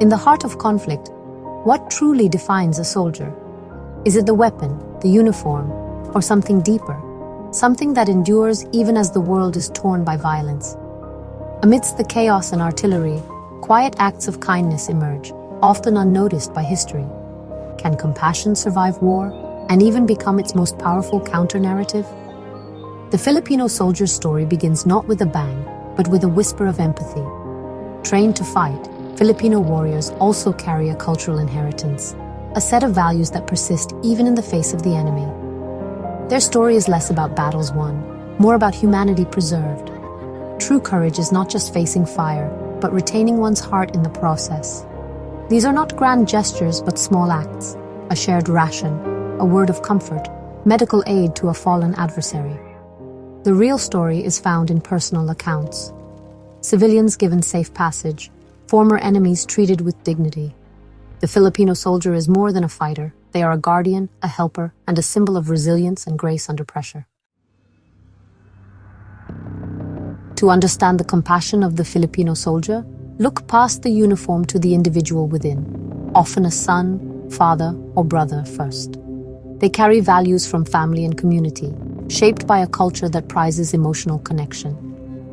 In the heart of conflict, what truly defines a soldier? Is it the weapon, the uniform, or something deeper? Something that endures even as the world is torn by violence. Amidst the chaos and artillery, quiet acts of kindness emerge, often unnoticed by history. Can compassion survive war and even become its most powerful counter-narrative? The Filipino soldier's story begins not with a bang, but with a whisper of empathy. Trained to fight, Filipino warriors also carry a cultural inheritance, a set of values that persist even in the face of the enemy. Their story is less about battles won, more about humanity preserved. True courage is not just facing fire, but retaining one's heart in the process. These are not grand gestures, but small acts: a shared ration, a word of comfort, medical aid to a fallen adversary. The real story is found in personal accounts. Civilians given safe passage, former enemies treated with dignity. The Filipino soldier is more than a fighter. They are a guardian, a helper, and a symbol of resilience and grace under pressure. To understand the compassion of the Filipino soldier, look past the uniform to the individual within, often a son, father, or brother first. They carry values from family and community, shaped by a culture that prizes emotional connection.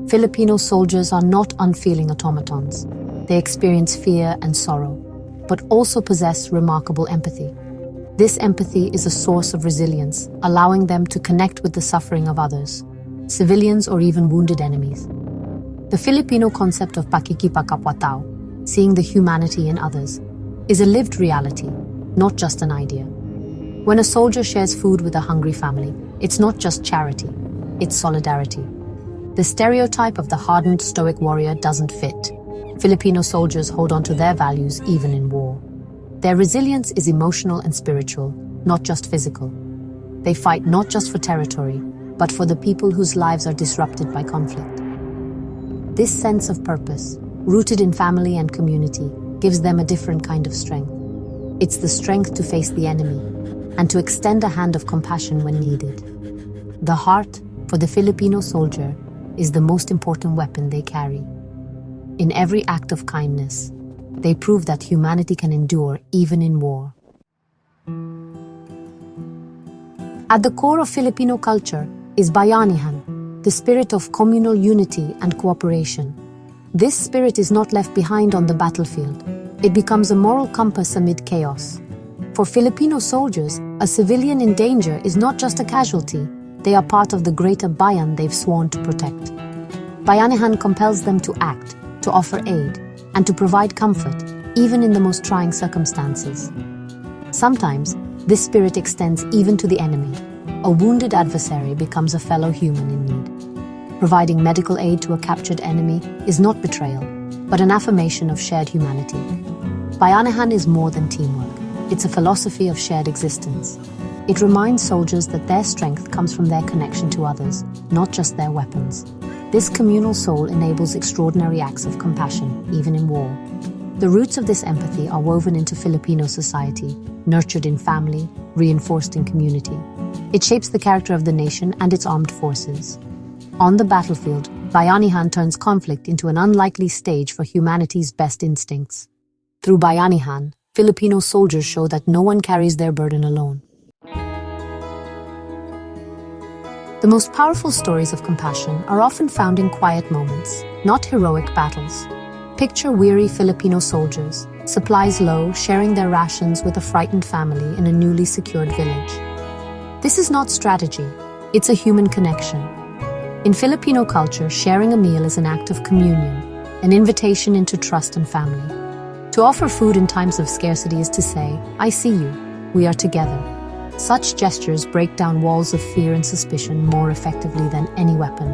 Filipino soldiers are not unfeeling automatons. They experience fear and sorrow, but also possess remarkable empathy. This empathy is a source of resilience, allowing them to connect with the suffering of others, civilians or even wounded enemies. The Filipino concept of pakikipagkapwa-tao, seeing the humanity in others, is a lived reality, not just an idea. When a soldier shares food with a hungry family, it's not just charity, it's solidarity. The stereotype of the hardened stoic warrior doesn't fit. Filipino soldiers hold on to their values even in war. Their resilience is emotional and spiritual, not just physical. They fight not just for territory, but for the people whose lives are disrupted by conflict. This sense of purpose, rooted in family and community, gives them a different kind of strength. It's the strength to face the enemy and to extend a hand of compassion when needed. The heart, for the Filipino soldier, is the most important weapon they carry. In every act of kindness, they prove that humanity can endure even in war. At the core of Filipino culture is Bayanihan, the spirit of communal unity and cooperation. This spirit is not left behind on the battlefield. It becomes a moral compass amid chaos. For Filipino soldiers, a civilian in danger is not just a casualty. They are part of the greater bayan they've sworn to protect. Bayanihan compels them to act, to offer aid, and to provide comfort, even in the most trying circumstances. Sometimes, this spirit extends even to the enemy. A wounded adversary becomes a fellow human in need. Providing medical aid to a captured enemy is not betrayal, but an affirmation of shared humanity. Bayanihan is more than teamwork. It's a philosophy of shared existence. It reminds soldiers that their strength comes from their connection to others, not just their weapons. This communal soul enables extraordinary acts of compassion, even in war. The roots of this empathy are woven into Filipino society, nurtured in family, reinforced in community. It shapes the character of the nation and its armed forces. On the battlefield, Bayanihan turns conflict into an unlikely stage for humanity's best instincts. Through Bayanihan, Filipino soldiers show that no one carries their burden alone. The most powerful stories of compassion are often found in quiet moments, not heroic battles. Picture weary Filipino soldiers, supplies low, sharing their rations with a frightened family in a newly secured village. This is not strategy, it's a human connection. In Filipino culture, sharing a meal is an act of communion, an invitation into trust and family. To offer food in times of scarcity is to say, "I see you, we are together." Such gestures break down walls of fear and suspicion more effectively than any weapon.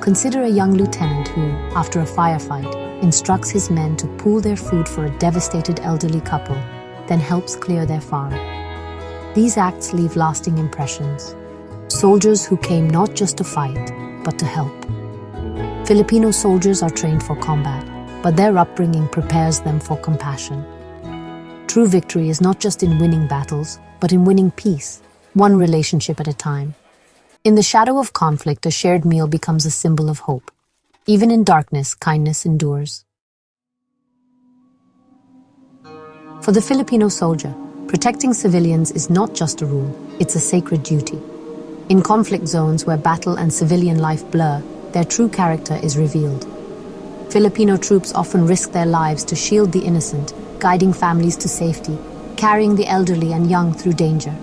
Consider a young lieutenant who, after a firefight, instructs his men to pool their food for a devastated elderly couple, then helps clear their farm. These acts leave lasting impressions. Soldiers who came not just to fight, but to help. Filipino soldiers are trained for combat, but their upbringing prepares them for compassion. True victory is not just in winning battles, but in winning peace, one relationship at a time. In the shadow of conflict, a shared meal becomes a symbol of hope. Even in darkness, kindness endures. For the Filipino soldier, protecting civilians is not just a rule, it's a sacred duty. In conflict zones where battle and civilian life blur, their true character is revealed. Filipino troops often risk their lives to shield the innocent, guiding families to safety, carrying the elderly and young through danger.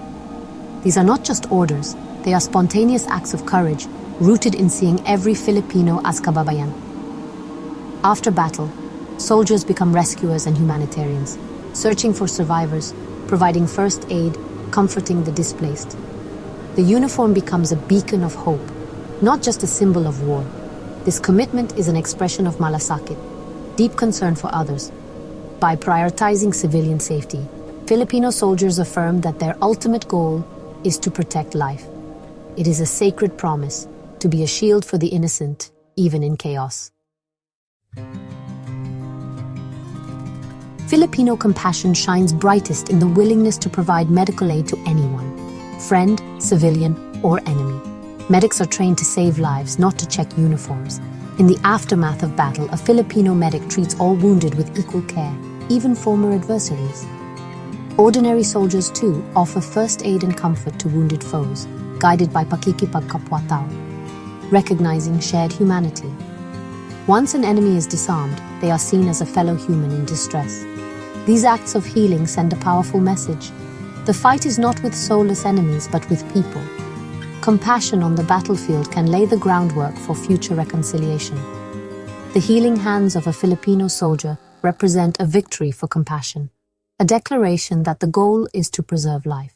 These are not just orders, they are spontaneous acts of courage, rooted in seeing every Filipino as kababayan. After battle, soldiers become rescuers and humanitarians, searching for survivors, providing first aid, comforting the displaced. The uniform becomes a beacon of hope, not just a symbol of war. This commitment is an expression of malasakit, deep concern for others. By prioritizing civilian safety, Filipino soldiers affirm that their ultimate goal is to protect life. It is a sacred promise to be a shield for the innocent, even in chaos. Filipino compassion shines brightest in the willingness to provide medical aid to anyone, friend, civilian, or enemy. Medics are trained to save lives, not to check uniforms. In the aftermath of battle, a Filipino medic treats all wounded with equal care, even former adversaries. Ordinary soldiers, too, offer first aid and comfort to wounded foes, guided by pakikipagkapwa-tao, recognizing shared humanity. Once an enemy is disarmed, they are seen as a fellow human in distress. These acts of healing send a powerful message. The fight is not with soulless enemies, but with people. Compassion on the battlefield can lay the groundwork for future reconciliation. The healing hands of a Filipino soldier represent a victory for compassion, a declaration that the goal is to preserve life.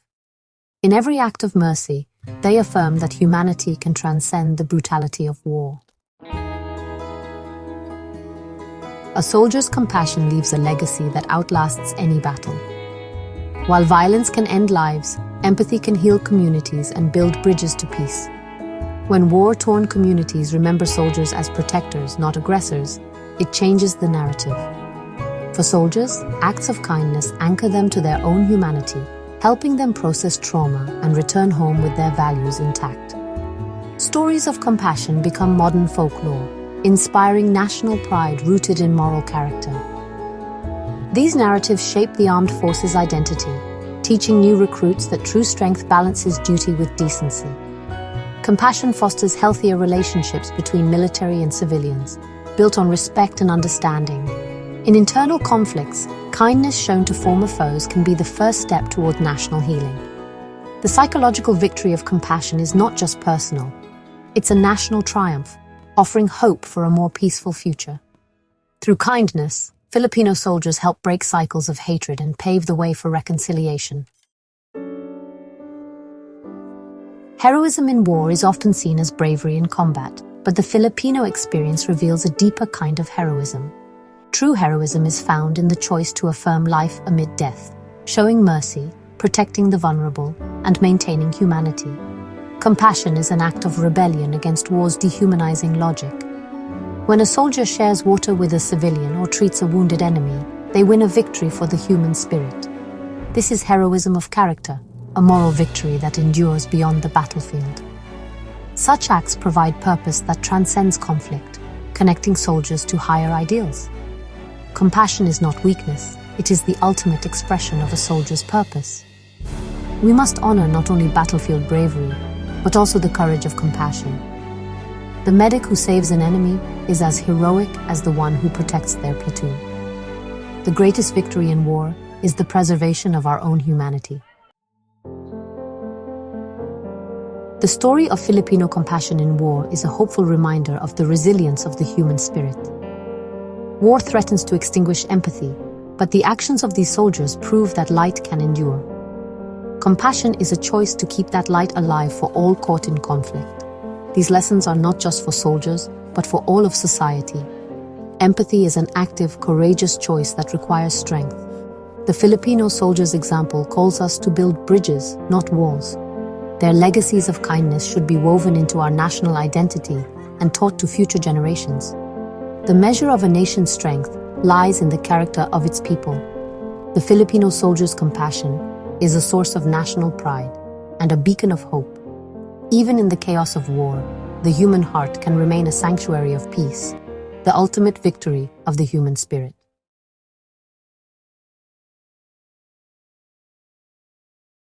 In every act of mercy, they affirm that humanity can transcend the brutality of war. A soldier's compassion leaves a legacy that outlasts any battle. While violence can end lives, empathy can heal communities and build bridges to peace. When war-torn communities remember soldiers as protectors, not aggressors, it changes the narrative. For soldiers, acts of kindness anchor them to their own humanity, helping them process trauma and return home with their values intact. Stories of compassion become modern folklore, inspiring national pride rooted in moral character. These narratives shape the armed forces' identity, teaching new recruits that true strength balances duty with decency. Compassion fosters healthier relationships between military and civilians, built on respect and understanding. In internal conflicts, kindness shown to former foes can be the first step toward national healing. The psychological victory of compassion is not just personal, it's a national triumph, offering hope for a more peaceful future. Through kindness, Filipino soldiers help break cycles of hatred and pave the way for reconciliation. Heroism in war is often seen as bravery in combat, but the Filipino experience reveals a deeper kind of heroism. True heroism is found in the choice to affirm life amid death, showing mercy, protecting the vulnerable, and maintaining humanity. Compassion is an act of rebellion against war's dehumanizing logic. When a soldier shares water with a civilian or treats a wounded enemy, they win a victory for the human spirit. This is heroism of character, a moral victory that endures beyond the battlefield. Such acts provide purpose that transcends conflict, connecting soldiers to higher ideals. Compassion is not weakness, it is the ultimate expression of a soldier's purpose. We must honor not only battlefield bravery, but also the courage of compassion. The medic who saves an enemy is as heroic as the one who protects their platoon. The greatest victory in war is the preservation of our own humanity. The story of Filipino compassion in war is a hopeful reminder of the resilience of the human spirit. War threatens to extinguish empathy, but the actions of these soldiers prove that light can endure. Compassion is a choice to keep that light alive for all caught in conflict. These lessons are not just for soldiers, but for all of society. Empathy is an active, courageous choice that requires strength. The Filipino soldiers' example calls us to build bridges, not walls. Their legacies of kindness should be woven into our national identity and taught to future generations. The measure of a nation's strength lies in the character of its people. The Filipino soldiers' compassion is a source of national pride and a beacon of hope. Even in the chaos of war, the human heart can remain a sanctuary of peace, the ultimate victory of the human spirit.